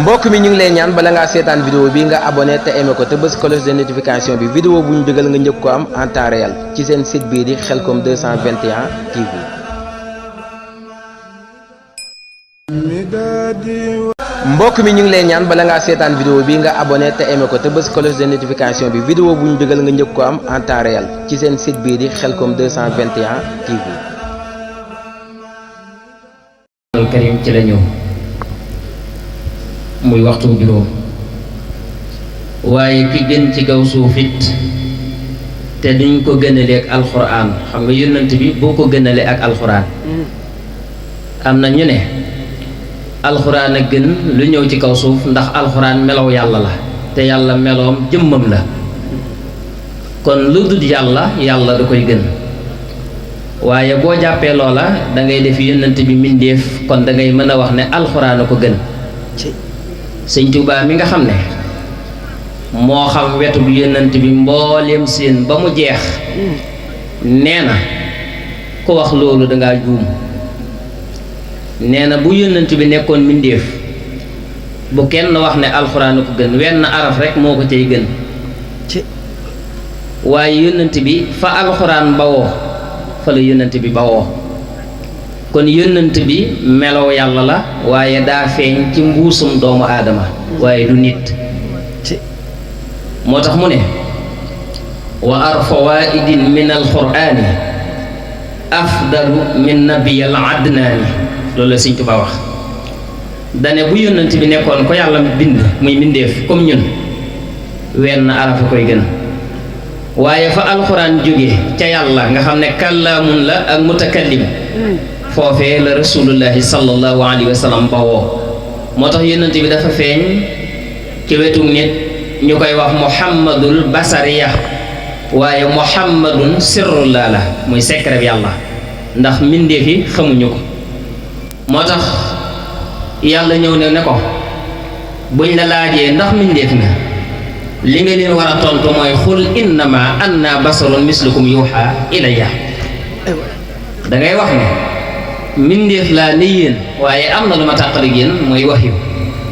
mbokk mi ñu ngi lay ñaan bala ngaa seetaan vidéo bi nga abonné te aimé ko te bës cloche de notification bi vidéo bu ñu dugal nga njëkk ko am en temps réel ci seen site bii di Khelcom 221 TV. mbokk mi ñu ngi lay ñaan bala ngaa seetaan vidéo bi nga abonné te aimé ko te bës cloche de notification bi vidéo bu ñu dugal nga njëkk ko am en temps réel ci seen site bii di Khelcom 221 TV. Karim ci la ñëw muy waxtu juróom waaye ki gën ci kaw suuf it te duñ ko gënale ak alxuraan xam nga yonent bi boo ko gënale ak alxuraan am na ñu ne alxuraan a gën lu ñëw ci kaw suuf ndax alxuraan melow yàlla la te yàlla meloom jëmmam la kon lu dul yàlla yàlla da koy gën waaye boo jàppee loola da ngay def yonent bi mbindéef kon da ngay mën a wax ne alxuraan a ko gën sëñ Tuubaa mi nga xam ne moo xam wetu bu yonent bi mbooleem seen ba mu jeex nee na ku wax loolu dangaa juum nee na bu yonent bi nekkoon mbindéef bu kenn wax ne alxuraan a ko gën wenn araf rek moo ko cay gën waaye yonent bi fa alxuraan bawoo fa la yonent bi bawoo kon yonent bi melow yàlla la waaye daa feeñ ci mbuusum doomu aadama waaye du nit moo tax mu ne wa arfawaidin min alqurani afdalu min nabiyal adnaani loolu la Sëñ Tuubaa wax dane bu yonent bi nekkoon ko yàlla bind muy mbindeef comme ñun wenn arafa koy gën waaye fa alxuraan jóge ca yàlla nga xam ne kàllaamun la ak mutakallim foofee la rasulullahi sallallahu alayhi wa sallam bawoo moo tax yonent bi dafa feeñ ci wetu nit ñu koy wax muhammadul basariya waaye muhammadun sirrullah la muy secret bi yàlla ndax mbindeef yi xamuñu ko moo tax yàlla ñëw ne ko buñ la laajee ndax mbindeef nga li nga leen war a tontu mooy xul innama anna basarun mislukum yuuxa ilayya da ngay wax ne mbindeef laa ne yéen waaye am na lu ma tàqali yéen mooy wax yu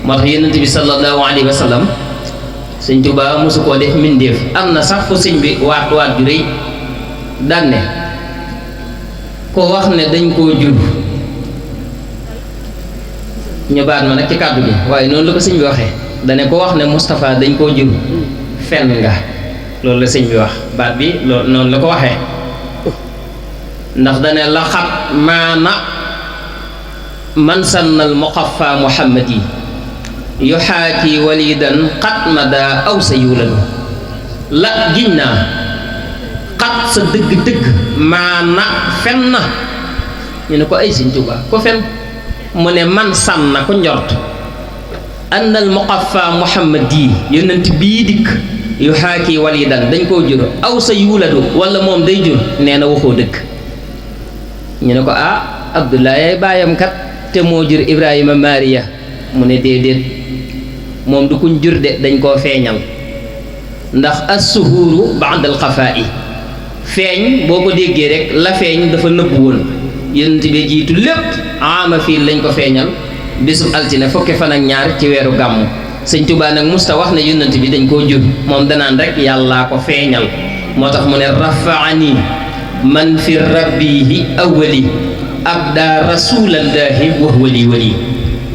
moo tax yonent bi sallallahu alayhi wa sallam sëñ Tuubaa mosu koo def mbindeef am na sax fu sëñ bi waat ju rëy daan ne ko wax ne dañ koo jur ñu baat ma nag ci kàddu gi waaye noonu la ko sëñ bi waxee dane ko wax ne Moustapha dañ koo jur fenn nga loolu la sëñ bi wax baat bi loolu noonu la ko waxee ndax dane la xat maana man sannal muqaffa muhammadi yuxaaki walidan xat mada aw sa yuladu la giñ naa xat sa dëgg-dëgg maana fen na ñu ne ko ay sëñ Tuubaa ko fen mu ne man sànn na ko njort annal muqaffa muhammad yi yonent bii dikk yu xaaki walidan dañ koo jur aw sa yuuladu wala moom day jur nee na waxoo dëkk ñu ne ko ah abdullah yaay baayam kat te moo jur ibrahima mariya mu ne déedéet moom du kuñ jur de dañ koo feeñal ndax assuhuuru ba'dal xafaa'i feeñ boo ko déggee rek la feeñ dafa nëbb woon yonent bi jiitu lépp ama fii lañ ko feeñal bisub altine fukki fan ak ñaar ci weeru gàmmu sëñ Tuubaa nag musta wax ne yonent bi dañ koo jur moom danaan rek yàllaa ko feeñal moo tax mu ne rafaani man fi rabbihi awwali abda rasulallahi wa wali wali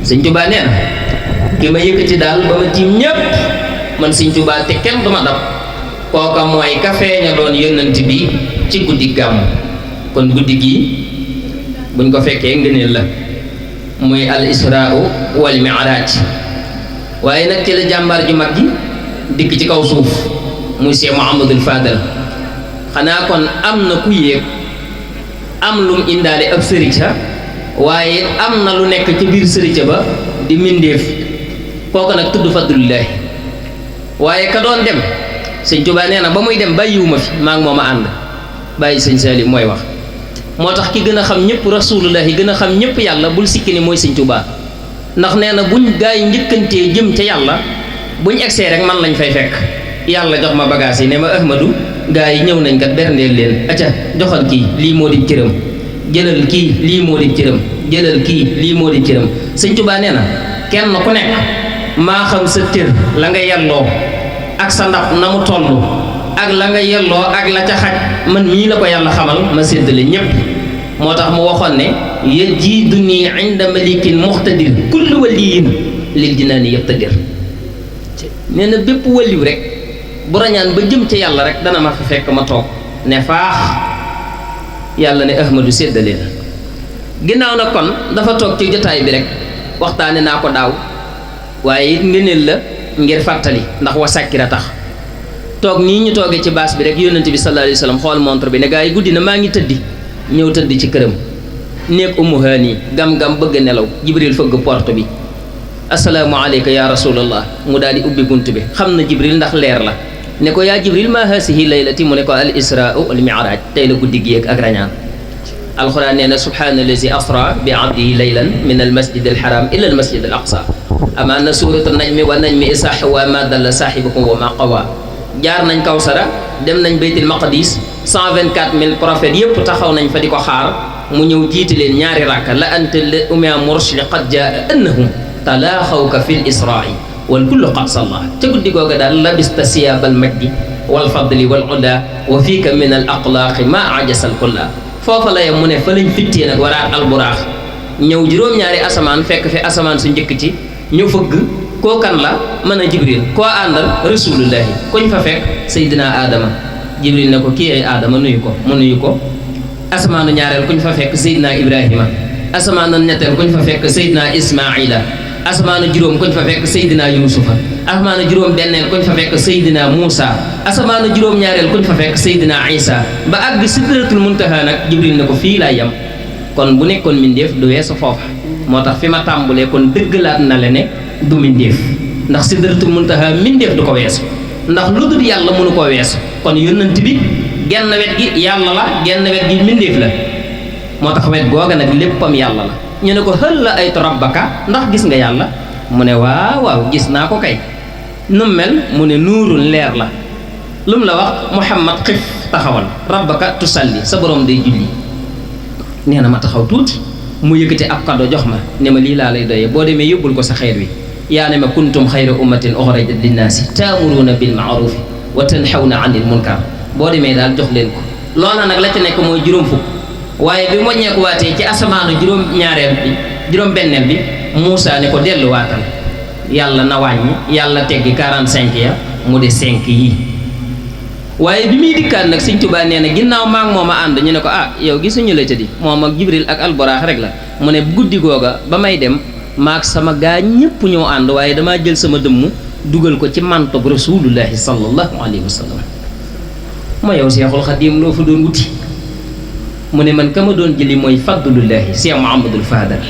sëñ Tuubaa nee na ki ma yëkkati daal ba ma tiim ñépp man sëñ Tuubaa te kenn duma dab kooka mooy ka feeñaloon yonent bi ci guddi gàmmu kon guddi gi buñ ko fekkee ngëneel la muy al israu wal mi'raj waaye nag ci la jàmbaar ju mag ji dikk ci kaw suuf muy Cheikh Mouhamadul Fadal xanaa kon am na ku yéeg am lum indaale ab sërica waaye am na lu nekk ci biir sërica ba di mbindéef kooku nag tudd fadlullahi waaye ka doon dem sëñ Tuubaa nee na ba muy dem bàyyiwuma fi maa ngi moom a ànd bàyyi sëñ Salim mooy wax moo tax ki gën a xam ñëpp rasulullahi gën a xam ñëpp yàlla bul sikki ni mooy sëñ Tuubaa ndax nee na buñ gaa yi njëkkantee jëm ca yàlla buñ egsee rek man lañ fay fekk yàlla jox ma bagage yi ne ma Ahmadu gaa yi ñëw nañ kat berndeel leen acca joxal kii lii moo di cëram jëlal kii lii moo di cëram jëlal kii lii moo di cëram sëñ Tuubaa nee na kenn ku nekk maa xam sa cër la nga yelloo ak sa ndab na mu toll ak la nga yelloo ak la ca xaj man mii la ko yàlla xamal ma séddale ñépp moo tax mu waxoon ne yajiidu nii inda malikin muxtadir kullu waliyin lil jinaani yabtadir nee na bépp waliw rek bu rañaan ba jëm ci yàlla rek dana ma fa fekk ma toog ne faax yàlla ne ahmadu séddale na ginnaaw nag kon dafa toog ci jotaay bi rek waxtaane naa ko daaw waaye it ngëneel la ngir fàttali ndax wa sàkkira tax toog nii ñu toogee ci baas bi rek yónnante bi sallallahu alayhi wa sallam xool montre bi ne gaa yi guddi na maa ngi tëddi ñëw tëdd ci këram néeg Ummu Haani gam-gam bëgg a nelaw Jibril fëgg porte bi assalaamu aleyka ya rasulallah mu daal di ubbi bunt bi xam na Jibril ndax leer la ne ko yaa Jibril ma haasihi laylati mu ne ko al israau al mi'raj tey la guddi gi ak rañaan alquran nee na subhaana allazi asra bi abdihi laylan min al masjid al haram ila al masjid al aqsa amaan na suuratu najmi wa najmi isa hawa ma dalla saahibukum wa ma qawa jaar nañ Kawsara dem nañ baytil maqdis 124 000 prophètes yépp taxaw nañ fa di ko xaar mu ñëw jiite leen ñaari rakka la anta umia murshid qad jaa annahum talaaxawka fi l israai wal kullu qad salla ca guddi googa daal labista siyaabal majdi wal fadli wal ula wa fiika min al aqlaaqi ma ajasal kulla foofa la yem mu ne fa lañ fittee nag waraat alburaax ñëw juróom-ñaari asamaan fekk fi asamaan su njëkk ci ñu fëgg koo kan la mën a Jibril koo àndal rasulullahi kuñ fa fekk Seydina Adama Jibril ne ko kii ay Adama nuyu ko mu nuyu ko asamaanu ñaareel kuñ fa fekk Seydina Ibrahima asamaanu ñetteel kuñ fa fekk Seydina Ismaila asamaanu juróom kuñ fa fekk Seydina Yuusufa asamaanu juróom benneel kuñ fa fekk Seydina Muusa asamaanu juróom ñaareel kuñ fa fekk Seydina Isa ba àgg sidratul muntaha nag Jibril ne ko fii laa yem kon bu nekkoon mindeef du weesu foofa moo tax fi ma tàmbulee kon dëggalaat na le ne du mindeef ndax sidratul muntaha mindeef du ko weesu ndax lu dul yàlla mënu koo weesu kon yónnant bi genn wet gi yàlla la genn wet gi mindeef la moo tax wet googa nag léppam yàlla la ñu ne ko hal la aytu rabbaka ndax gis nga yàlla mu ne waaw waaw gis naa ko kay nu mel mu ne nuurul leer la lu mu la wax muhammad xif taxawal rabbaka tusalli sa borom day julli nee na ma taxaw tuuti mu yëkkati ab kado jox ma ne ma lii laa lay doyee boo demee yóbbul ko sa xeer wi yaa ne ma kuntum xayra ummatin uxrajat linnaasi taamuruuna bil maarufi wa tanxawna anil munkar boo demee daal jox leen ko loola nag la ca nekk mooy juróom fukk waaye bi moññeeku waatee ci asamaanu juróom ñaareel bi juróom benneel bi Muusa ne ko delluwaatal yàlla na wàññi yàlla teggi 45 ya mu de 5 yi waaye bi muy dikkaat nag Sëñ Tuubaa nee na ginnaaw maag moom a ànd ñu ne ko ah yow gisuñu la tëddi moom ak Jibril ak alboraax rek la mu ne guddi googa ba may dem maag sama gaa ñëpp ñoo ànd waaye damaa jël sama dëmm dugal ko ci mantob rasulullahi sallallahu alayhi wa sallam ma yow Seexul Xadiim loo fa doon wuti mu ne man ka ma doon jëli mooy fadlullahi Seex Muhammadul Faadal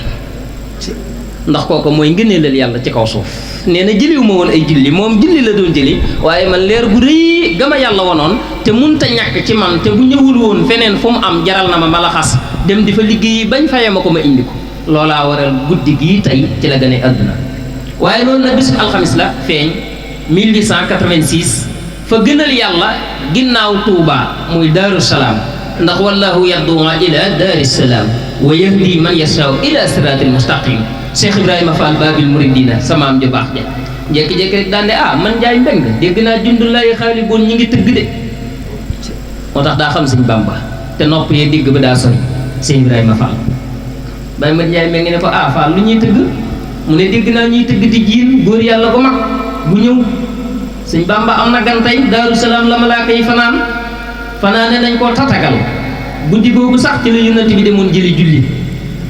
ndax kooku mooy ngëneelal yàlla ci kaw suuf nee na jëliwu ma woon ay julli moom julli la doon jëli waaye man leer gu rëy gama yàlla wonoon te munta ñàkk ci man te bu ñëwul woon feneen fu mu am jaral na ma la xas dem di fa liggéeyi bañ faye ma ko ma indi ko loolaa waral guddi gii tey ci la gane àdduna waaye loolu nag bisu alxamis la feeñ 1886 fa gënal yàlla ginnaaw Tuuba muy Daaru Salaam ndax wallahu yad'u ila daari salaam wa yahdi man yashaa ila siraatil mustaqim Cheikh Ibrahima Fall Babil Mouridina sama am ju baax ja jékki-jékki rek daan ne ah man Njaay Mbeng dégg naa jundulaay xaali boon ñi ngi tëgg de moo tax daa xam Sëñ Bamba te nopp yee digg ba daa sori Cheikh Ibrahima Fall Baye Mat Njaay Mbeng ne ko ah Fall lu ñuy tëgg mu ne dégg naa ñuy tëgg di jiin góor yàlla bu mag bu ñëw Sëñ Bamba am na gan tey Daaru Salaam la malaaka yi fanaane dañ koo tatagal guddi googu sax ci la yonent bi demoon jëli julli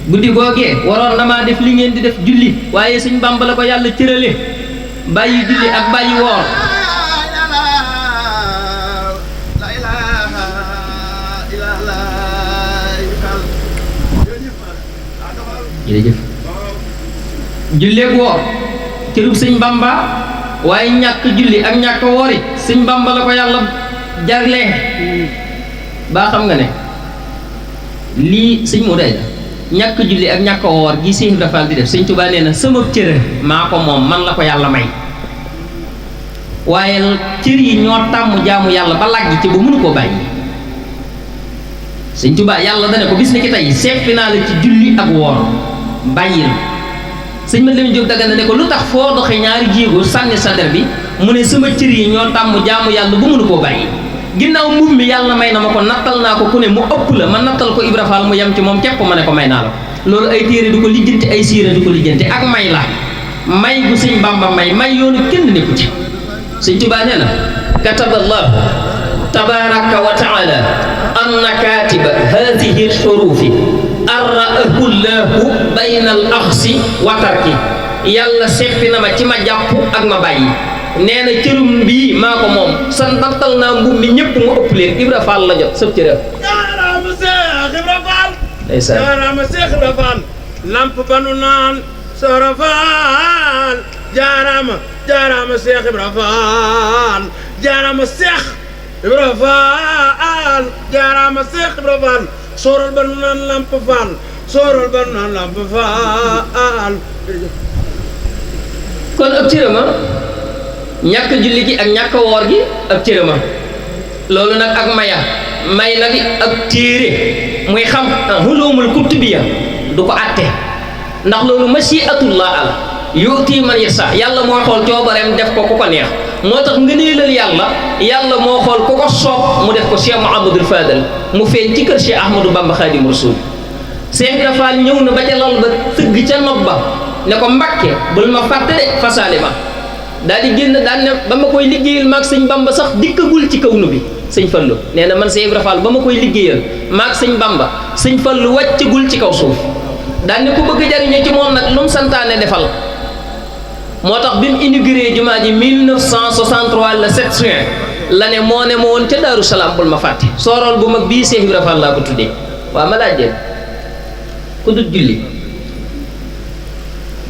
guddi googee waroon na maa def li ngeen di def julli waaye Sëñ Bamba la ko yàlla cërale bàyyi julli ak bàyyi woor jërëjëf julleeg woor cërub Sëñ Bamba waaye ñàkk julli ak ñàkk woori Sëñ Bamba la ko yàlla jarlee baa xam nga ne lii sëñ mu day la ñàkk julli ak ñàkk woor gi Seex Ibra Faal di def Sëñ Tuubaa nee na sama cër maa ko moom man la ko yàlla may waaye cër yi ñoo tàmm jaamu yàlla ba làggi ci ba mënu koo bàyyi sëñ Tuubaa yàlla dane ko bis ni ki tey seppi naa la ci julli ak woor bàyyil sëñ ma Lamin Jóob Dagana ne ko lu tax foo doxe ñaari jéego sànni sa der bi mu ne sama cër yi ñoo tàmm jaamu yàlla bu mënu koo bàyyi ginnaaw mbubb mi yàlla may na ma ko nattal naa ko ku ne mu ëpp la ma nattal ko Ibra Fall mu yem ci moom képp ma ne ko may naa la loolu ay téere du ko lijjanti ay siira du ko lijjanti ak may la may gu sëñ Bamba may yoonu kenn nekku ci sëñ Tuubaa nee na kataballahu tabaraka wa taala anna katiba hadihi lxurufi arraahu llahu bayna al axsi wa tarki yàlla seppi na ma ci ma jàpp ak ma bàyyi nee na cërum bii maa ko moom sa nattal naa mbub mi ñëpp mu ëpp leen Ibra Fall la jot sëb cëram jaaraama Seex Ibra Fall ndeysaan jaaraama Seex Ibra Fall lamp banu naan Sora Fall jaaraama Seex Ibra Fall jaaraama Seex Ibra Fall jaaraama Seex Ibra Fall sooral banu naan lamp Fall sooral banu naan lamp Fall kon ab cërama ñàkk julli gi ak ñàkk woor gi ab cërama loolu nag ak may nag ak téere muy xam hulumul kutubiya du ko atte ndax loolu mashiatullah al yuuti man yasa yàlla moo xool coobareem def ko ku ko neex moo tax ngëneelal yàlla moo xool ku ko soob mu def ko Cheikh Mouhamadul Fadal mu feeñ ci kër Cheikh Ahmadou Bamba Khadim Rasoul Cheikh Ibra Fall ñëw na ba ca lal ba tëgg ca nopp ba ne ko Mbàkke bul ma fàtte de fasaale ma daal di génn daan ne ba ma koy liggéeyal maag sëñ Bamba sax dikkagul ci kaw nu bi sëñ Fallu nee na man Cheikh Ibra Fall ba ma koy liggéeyal maag sëñ Bamba sëñ Fallu wàccagul ci kaw suuf daan ne ku bëgg jariñu ci moom nag lu mu santaane defal moo tax bi mu inauguré jumaa ji 1963 le 7 juin la ne moo ne ma woon ca Daaru Salaam bul ma fàtte soorool bu mag bii Cheikh Ibra Fall laa ko tuddee waaw ma laaj leen ku dut julli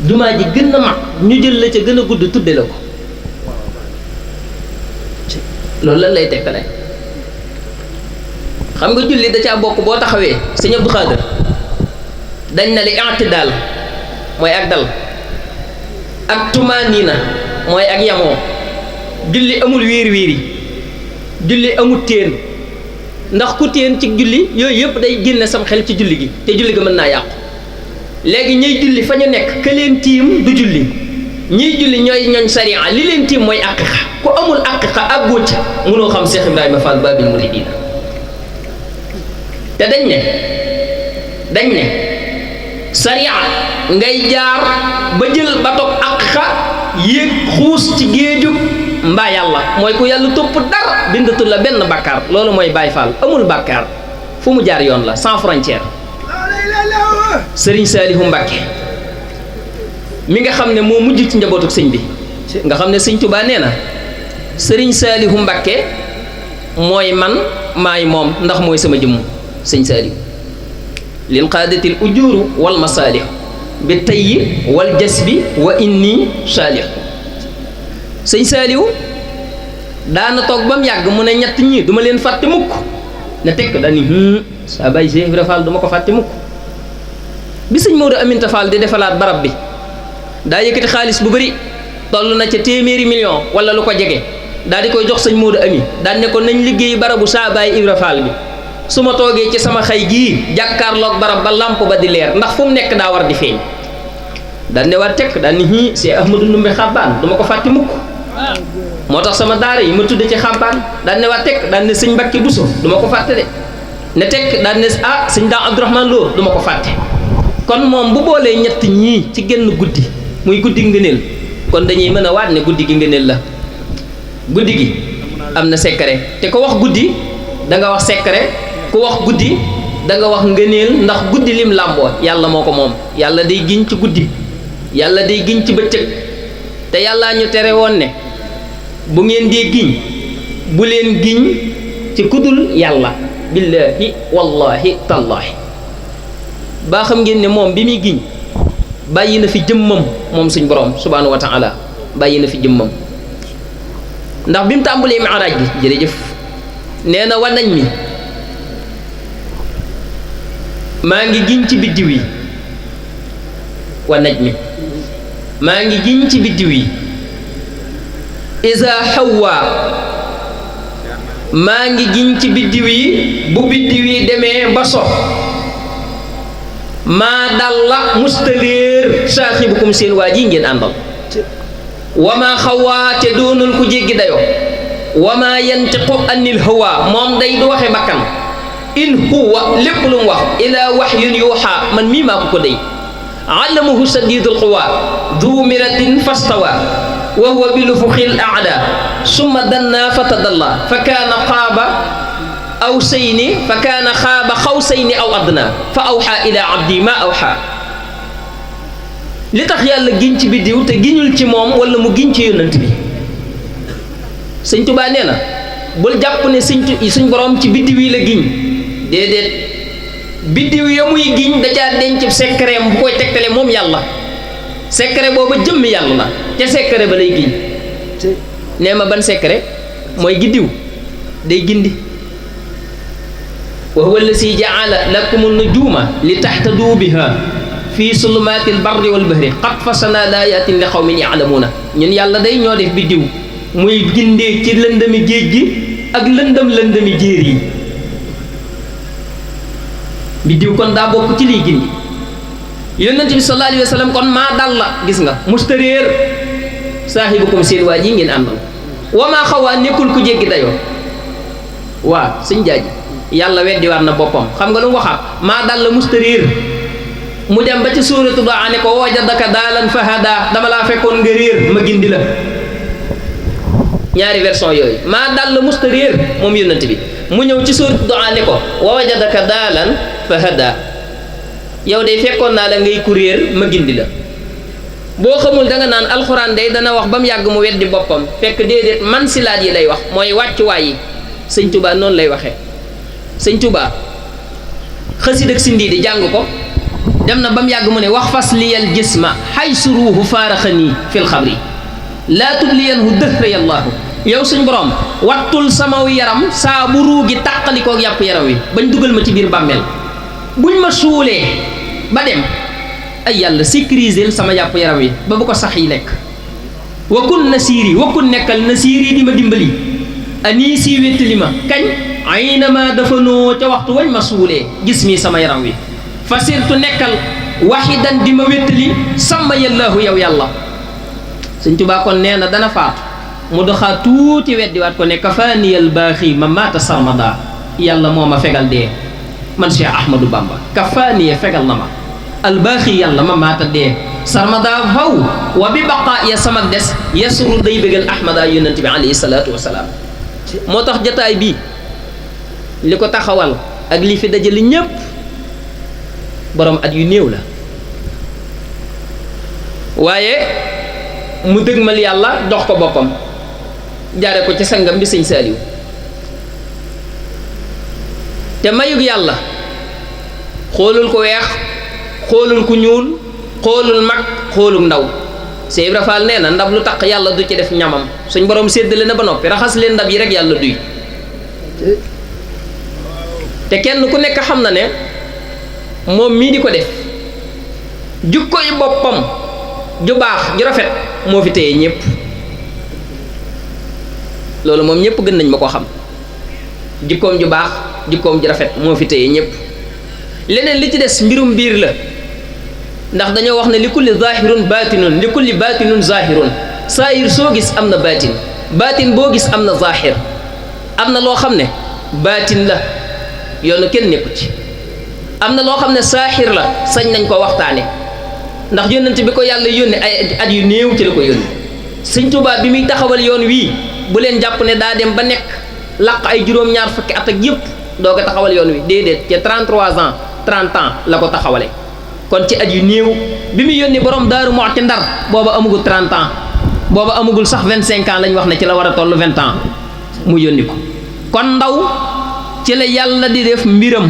jumaa ji gën a mag ñu jël la ca gën a gudd tudde la ko loolu lan lay tekkale xam nga julli da caa bokk boo taxawee sëñ Abdou Khader dañ na li i'tidaal mooy ak dal ak tumaaniina mooy ak yamoo julli amul wiiri julli amul téen ndax ku téen ci julli yooyu yëpp day génne sam xel ci julli gi te julli ga mën naa yàqu léegi ñuy julli fa ñu nekk ka leen tiim du julli ñiy julli ñooy ñooñ sariya li leen tiim mooy aqiqa ku amul aqiqa ak góoc mënoo xam Cheikh Ibrahima Fall Babil Mouridina te dañ ne sariya ngay jaar ba jël ba toog aqiqa yéeg xuus ci géeju mbaa yàlla mooy ku yàlla topp dara bindatul la benn bàkkaar loolu mooy Baay Fall amul bàkkaar fu mu jaar yoon la sans frontière Sëriñ Saalihu Mbàkke mi nga xam ne moo mujj ci njabootuk sëñ bi nga xam ne sëñ Tuubaa nee na Sëriñ Saalihu Mbàkke mooy man maay moom ndax mooy sama jëmm sëñ Saalihu lil qaadatil ujuru wal masaalih bi tayyi wal jasbi wa inni saalih sëñ Saalihu daana toog ba mu yàgg mu ne ñett ñii duma leen fàtte mukk ne tekk daal ni saa bàyyi Cheikh Ibra Fall duma ko fàtte mukk bi sëñ Maodo Aminta Fall di defalaat barab bi daa yëkkati xaalis bu bëri toll na ca téeméeri million wala lu ko jege daal di koy jox sëñ Maodo Ami daal ne ko nañ liggéey barabu saa bàyyi Ibra Fall bi su ma toogee ci sama xay gii jàkkaarloog barab ba lamp ba di leer ndax fu mu nekk daa war di feeñ daal ne war tekk daal ni c'est Ahmadou Ndumbe Xabbaan duma ko fàtte mukk moo tax sama daara yi ma tudde ci Xabbaan daal ne war tekk daal ne sëñ Mbàkke Buso duma ko fàtte de ne tekk daal ne sëñ daa Abdourahmane Lo duma ko fàtte kon moom bu boolee ñett ñii ci genn guddi muy guddi ngëneel kon dañuy mën a waat ne guddi gi ngëneel la guddi gi am na secret te ko wax guddi da nga wax secret ku wax guddi da nga wax ngëneel ndax guddi lim làmboo yàlla moo ko moom yàlla day giñ ci guddi yàlla day giñ ci bëccëg te yàllaa ñu tere woon ne bu ngeen dee giñ bu leen giñ ci kudul yàlla billaahi wallahi tallaahi baa xam ngeen ne moom bi muy giñ bàyyi na fi jëmmam moom suñ borom subhaanahu wa taala bàyyi na fi jëmmam ndax bi mu tàmbalee mi'raaj bi jërëjëf nee na wanañ mi maa ngi giñ ci biddiw yi wanañ mi maa ngi giñ ci biddiw yi isa hawa maa ngi giñ ci biddiw yi bu biddiw yi demee ba so maa dalla mustaléer saaxibukum seen waa ji ngeen àndal wamaa xawaa te doonul ku jéggi dayo wamaa yantiqu anil hawa moom day du waxe bakkan in huwa lépp lu mu wax ilaa wahyun yuuxa man mii maa ko day allamahu sadidul quwa du miratin fastawa wa huwa bilufuqil a'la summa danna fatadalla fa kaana xaaba xawsayni aw adna fa awxa ila abdi ma awxa li tax yàlla giñ ci biddiw te giñul ci moom wala mu giñ ci yonent bi sëñ Tuubaa nee na bul jàpp ne suñ borom ci biddiw yi la giñ déedéet biddiw ya muy giñ da caa denc secret bu koy tegtale moom yàlla secret booba jëmmi yàlla la ca secret ba lay giñ nee ma ban secret mooy giddiw day gindi wa huwa allasi jaala lakum nujuuma li tahtadu biha fi sulumaati albarri walbahri qad fasana laayatin li qawmin yaalamuuna ñun yàlla day ñoo def biddiw muy gindee ci lëndami géej gi ak lëndami jéer yi biddiw kon daa bokk ci liy gindi yonent bi sallallahu alayhi wa sallam kon maa dal la gis nga mustaréer saahibukum seen waa ji ngeen àndal wa maa xawaa nekkul ku jéggi dayoo waa sëñ jaaji yàlla weddi war na boppam xam nga lu mu waxaat maa dal la mustaréer mu dem ba ci suuratu Duhaa ne ko wajadaka daalan fahadaa dama laa fekkoon nga réer ma gindi la ñaari version yooyu maa dal la mustaréer moom yonent bi mu ñëw ci suuratu Duhaa ne ko wajadaka daalan fahadaa yow day fekkoon naa la ngay ku réer ma gindi la boo xamul danga naan alxuraan day dana wax ba mu yàgg mu weddi boppam fekk déedéet man silaat yi lay wax mooy wàccuwaay yi sëñ Tuubaa noonu lay waxee sëñ Tuubaa xësid ak sindi di jàng ko dem na ba mu yàgg mu ne wax fas liyal jisma xay suruuhu faaraxanii fil xabri laa tubliyanhu dëhra yallaahu yow suñ borom wattul samaw yaram saa bu ruu gi tàqalikook yàpp yaram wi bañ dugal ma ci biir bàmmeel buñ ma suulee ba dem ay yàlla sécuriser sama yàpp yaram wi ba bu ko sax yi lekk wakun nasiiri wakun nekkal nasiiri di ma dimbali anii si wéttali ma kañ ay na ma dafa noo ca waxtu wañ ma suulee gis mi sama yaram wi fasirtu nekkal waxidan di ma wéttali sama yallaahu yow yàlla Sëñ Tuubaa kon nee na dana faatu mu doxaa tuuti weddiwaat ko ne kafaaniyal baaxi ma maata sarmada yàlla moo ma fegal dee man Cheikh Ahmadou Bamba kafaaniya fegal na ma albaaxi yàlla ma maata dee sarmada faw wa bi baqaa ya sama des yasuru day bégal ahmada yonent bi alayhi salaatu wasalaam moo tax jataay bii li ko taxawal ak li fi dajale ñépp borom at yu néew la waaye mu dëgmal yàlla dox ko boppam jaare ko ci sangam bi sëñ Saaliw te mayug yàlla xoolul ko weex xoolul ku ñuul xoolul mag xoolul ndaw Seex Ibra Faal nee na ndab lu taq yàlla du ci def ñamam suñ borom séddale na ba noppi raxas leen ndab yi rek yàlla duy te kenn ku nekk xam na ne moom mii di ko def jukko yi boppam ju baax ju rafet moo fi téye ñëpp loolu moom ñëpp gën nañ ma ko xam jikkoom ju baax jikkoom ju rafet moo fi téye ñëpp leneen li ci des mbirum biir la ndax dañoo wax ne li kulli zaahirun baatinun li kulli baatinun zaahirun saahir soo gis am na baatin baatin boo gis am na zaahir am na loo xam ne baatin la yoonu kenn nekku ci am na loo xam ne saaxir la sañ nañ ko waxtaane ndax yónnent bi ko yàlla yónni ay at yu néew ci la ko yónni Sëñ Tuubaa bi muy taxawal yoon wii bu leen jàpp ne daa dem ba nekk làq ay juróom-ñaar fukki at ak yëpp doo ko taxawal yoon wi déedéet ca 33 ans 30 ans la ko taxawale kon ci at yu néew bi muy yónni borom Daaru Muxti Ndar booba amugul 30 ans booba amugul sax 25 ans lañ wax ne ci la war a toll 20 ans mu yónni ko kon ndaw ci la yàlla di def mbiram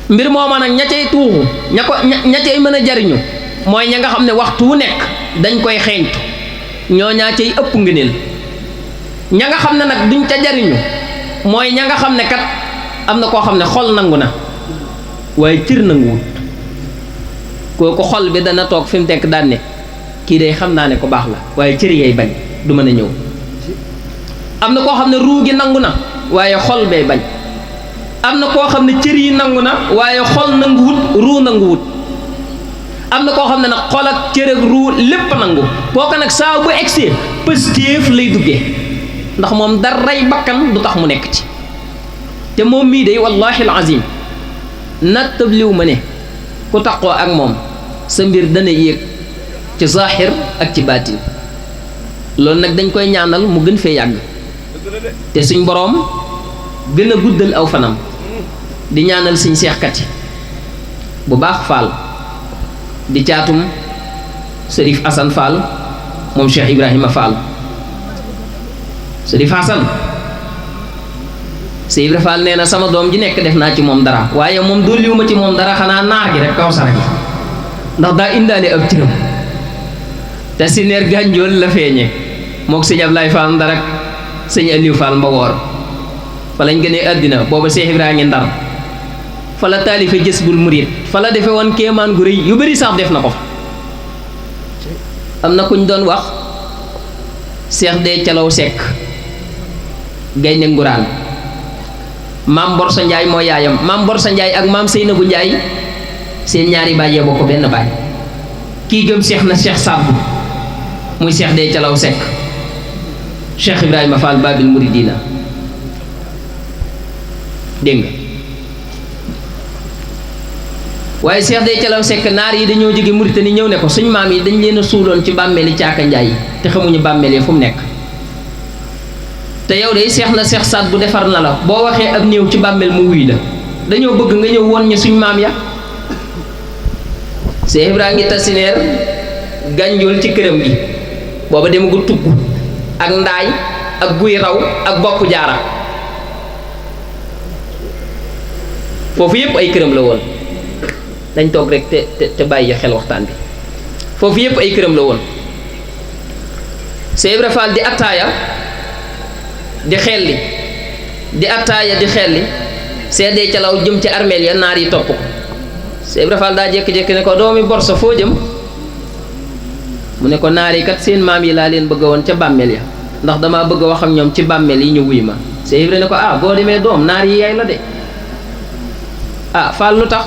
mbir mooma nag ña cay tuuxu ña cay mën a jariñu mooy ña nga xam ne waxtu wu nekk dañ koy xeeñtu ñoo ñaa cay ëpp ngëneel ña nga xam ne nag duñ ca jariñu mooy ña nga xam ne kat am na koo xam ne xol nangu na waaye cër nanguwut kooku xol bi dana toog fi mu tekk daan ne kii day xam naa ne ko baax la waaye cër yay bañ du mën a ñëw am na koo xam ne ruu gi nangu na waaye xol bee bañ am na koo xam ne cër yi nangu na waaye xol nanguwut ruu nanguwut am na koo xam ne nag xol ak cër ak ruu lépp nangu kooka nag saa bu egsee pëstéef lay duggee ndax moom daray bakkan du tax mu nekk ci te moom mii day wallahi alazim nattabliwu ma ne ku taqoo ak moom sa mbir dana yéeg ci zahir ak ci baatin loolu nag dañ koy ñaanal mu gën fee yàgg te suñ boroom gën a guddal aw fanam di ñaanal suñ seexkat yi bu baax Fall di caatum Sërif Asan Fall moom Cheikh Ibrahima Fall Sërif Asan Sëriñ Ibra Fall nee na sama doom ji nekk def naa ci moom dara waaye moom dolliwuma ci moom dara xanaa naar gi rek kaw sara gi ndax daa indaale ab cëram te si neer gànjool la feeñe mook sëñ Ablaye Fall Ndar ak sëñ Aliou Fall Mbawoor fa lañ gënee àddina booba Cheikh Ibra ngi Ndar fa la taalife Jazbul Murid fa la defe woon kéemaan gu rëy yu bari sax def na ko fa am na kuñ doon wax Cheikh de Calaw Seck gaynde nguraan maam Borsa Njaay moo yaayam maam Borsa Njaay ak maam Seynabu Njaay seen ñaari bàyyee bokk benn baay kii gëm Cheikh na Cheikh Sadbu muy Cheikh de Calaw Seck Cheikh Ibrahima Fall Babil Muridina dégg nga waaye Cheikh de Calaw Seck naar yi dañoo jóge Mauritanie ñëw ne ko suñ maam yi dañ leen a suuloon ci bàmmeeli Caaka Njaay yi te xamuñu bàmmeel yi fu mu nekk te yow de Cheikh na Cheikh Saad bu defar na la boo waxee ab néew ci bàmmeel mu wuy la dañoo bëgg nga ñëw woon ñu suñ maam ya Cheikh Ibrahima ngi tasineer gànjool ci këram gi booba demagu tugg ak ndaay ak guy raw ak bopp jaara foofu yépp ay këram la woon dañ toog rek te bàyyi xel waxtaan bi foofu yépp ay këram la woon Cheikh Ibra Fall di attaaya di xelli di attaaya di xelli seedee Calaw jëm ci armeel ya naar yi topp ko Cheikh Ibra Fall daa jékki-jékki ne ko doomi Borsa foo jëm mu ne ko naar yi kat seen maam yi laa leen bëgg woon ca bàmmeel ya ndax damaa bëgg a wax ak ñoom ci bàmmeel yi ñu wuy ma Cheikh Ibra ne ko ah boo demee doom naar yi yaay la de ah Fall lu tax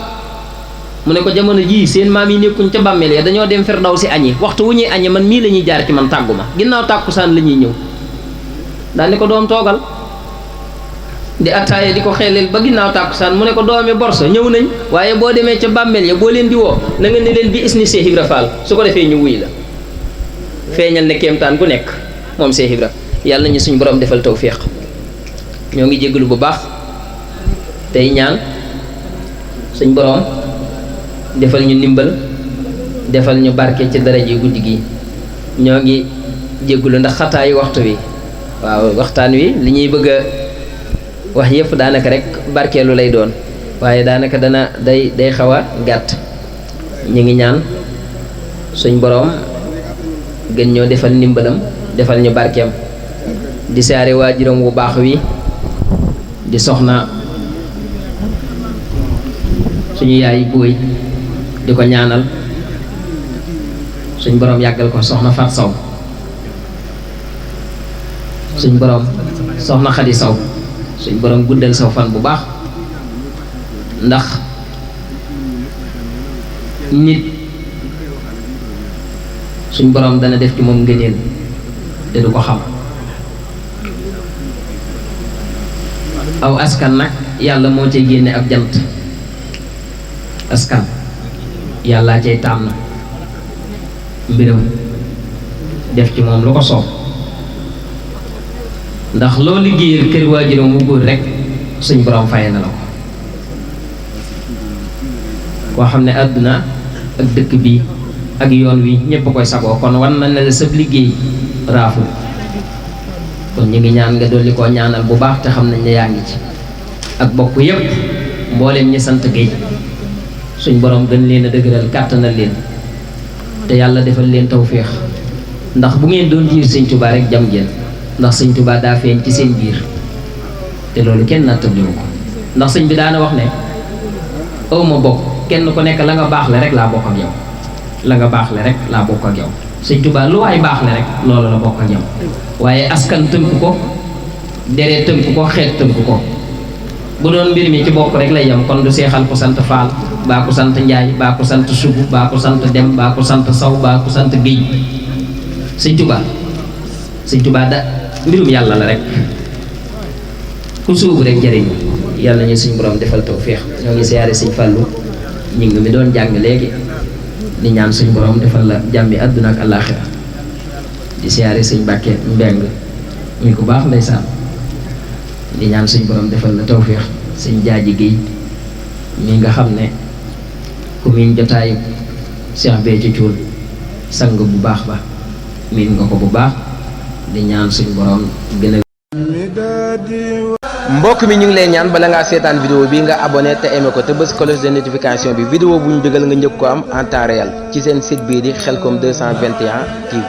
mu ne ko jamono jii seen maam yi nekkuñ ca bàmmeel ya dañoo dem Firdawsi añi waxtu wu ñuy añi man mii la ñuy jaar ci man tàggu ma ginnaaw tàkkusaan la ñuy ñëw daal ne ko doom toogal di attaaya di ko xelel ba ginnaaw tàkkusaan mu ne ko doomi Borsa ñëw nañ waaye boo demee ca bàmmeel ya boo leen di woo na nga ne leen bi isni Cheikh Ibra Fall su ko defee ñu wuy la feeñal ne kéemtaan gu nekk moom Cheikh Ibra yàlla nañu suñu borom defal tawfiq ñoo ngi jégalu bu baax tey ñaan suñ borom defal ñu ndimbal defal ñu barke ci daraje guddi gi ñoo ngi jégalu ndax xataayu waxtu wi waaw waxtaan wi li ñuy bëgg a wax yëpp daanaka rek barkeelu lay doon waaye daanaka day xaw a gàtt ñu ngi ñaan suñ boroom gën ñoo defal ndimbalam defal ñu barkeem di saare waajuram wu baax wi di soxna suñu yaay booy di ko ñaanal suñ boroom yàggal ko soxna Fat Saw suñ boroom soxna Xadi Saw suñ boroom guddal saw fan bu baax ndax nit suñ boroom dana def ci moom ngëneel te du ko xam aw askan nag yàlla moo cay génne ab jant askan yàllaa cay tànn mbiram def ci moom lu ko soob ndax loo liggéeyal kër waajuram mu góor rek suñ borom faye na la ko koo xam ne àdduna ak dëkk bi ak yoon wi ñépp a koy sagoo kon war na ne la sab liggéey raafu kon ñu ngi ñaan nga dolli koo ñaanal bu baax te xam nañ ne yaa ngi ci ak bokk yépp mbooleem ñi sant Géey suñ borom gën leen a dëgëral kàttanal leen te yàlla defal leen tawféex ndax bu ngeen doon jiir sëñ Tuubaa rek jam ngeen ndax sëñ Tuubaa daa feeñ ci seen biir te loolu kenn nattabliwu ko ndax sëñ bi daana wax ne awma bokk kenn ku nekk la nga baax le rek laa bokk ak yow la nga baax le rek laa bokk ak yow sëñ Tuubaa lu waay baax le rek loolu la bokk ak yow waaye askan tënk ko deret tënk ko xeet tënk ko bu doon mbir mi ci bokk rek lay yam kon du seexal ko sant Faal baa ko sant Njaay baa ko sant Sugu baa ko sant Dem baa ko sant Saw baa ko sant Géy sëñ Tuubaa da mbirum yàlla la rek ku suubu rek jëriñ yàlla ñu suñ borom defal tawfeex ñoo ngi siyaare sëñ Fàllu ñu ngi mi doon jàng léegi di ñaan suñ borom defal la jàmmi àdduna ak àllaaxira di siyaare sëñ Mbàkke Mbeng muy ku baax ndeysaan di ñaan suñ borom defal la tawféex sëñ Jaaji Géy mi nga xam ne ku miin jotaayu Cheikh Béthio Thioune sang bu baax ba miin nga ko bu baax di ñaan suñ borom gën a mbokk mi ñu ngi lay ñaan bala ngaa seetaan vidéo bi nga abonné te aimé ko te bës cloche de notification bi vidéo bu ñu dugal nga njëkk ko am en temps réel ci seen site bii di Khelcom 221 TV.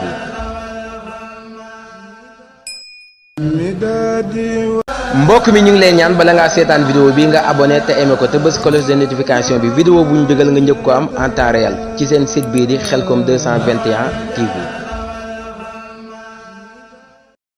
mbokk mi ñu ngi lay ñaan bala ngaa seetaan vidéo bi nga abonné te aimé ko te bës cloche de notification bi vidéo bu ñu dugal nga njëkk ko am en temps réel ci seen site bii di Khelcom 221 TV.